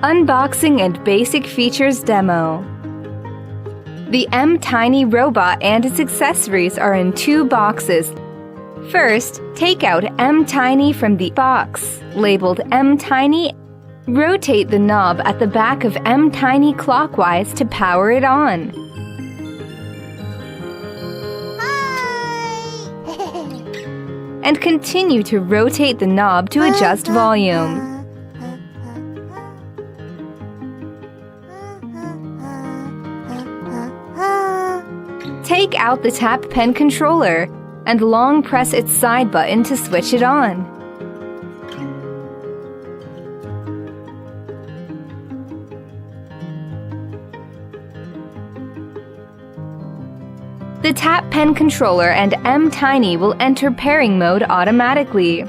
Unboxing and Basic Features Demo. The mTiny robot and its accessories are in 2 boxes. First, take out mTiny from the box, labeled mTiny. Rotate the knob at the back of mTiny clockwise to power it on. And continue to rotate the knob to adjust volume. Take out the tap pen controller and long press its side button to switch it on. The tap pen controller and mTiny will enter pairing mode automatically.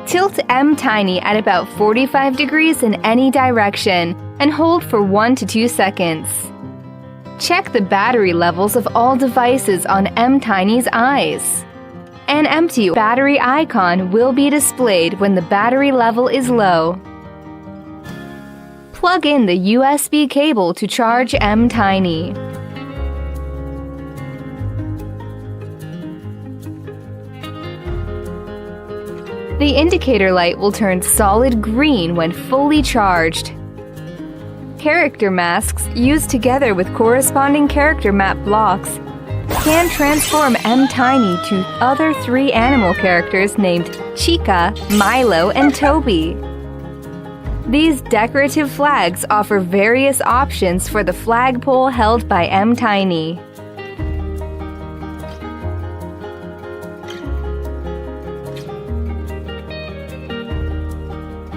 Tilt mTiny at about 45 degrees in any direction and hold for 1 to 2 seconds. Check the battery levels of all devices on mTiny's eyes. An empty battery icon will be displayed when the battery level is low. Plug in the USB cable to charge mTiny. The indicator light will turn solid green when fully charged. Character masks used together with corresponding character map blocks can transform mTiny to other 3 animal characters named Chica, Milo, and Toby. These decorative flags offer various options for the flagpole held by mTiny.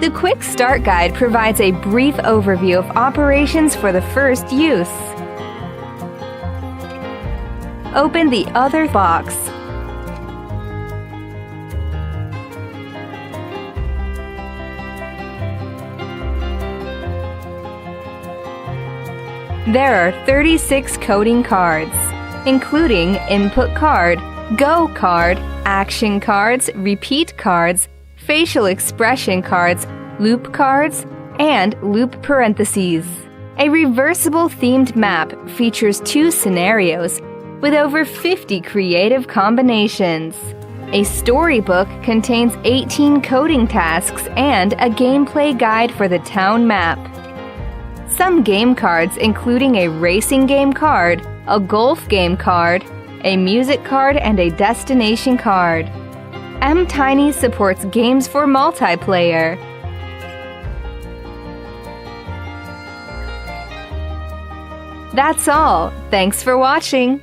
The Quick Start Guide provides a brief overview of operations for the first use. Open the other box. There are 36 coding cards, including Input Card, Go Card, Action Cards, Repeat Cards, Facial Expression Cards, Loop Cards, and Loop Parentheses. A reversible themed map features 2 scenarios with over 50 creative combinations. A storybook contains 18 coding tasks and a gameplay guide for the town map. Some game cards, including a racing game card, a golf game card, a music card, and a destination card. mTiny supports games for multiplayer. That's all. Thanks for watching.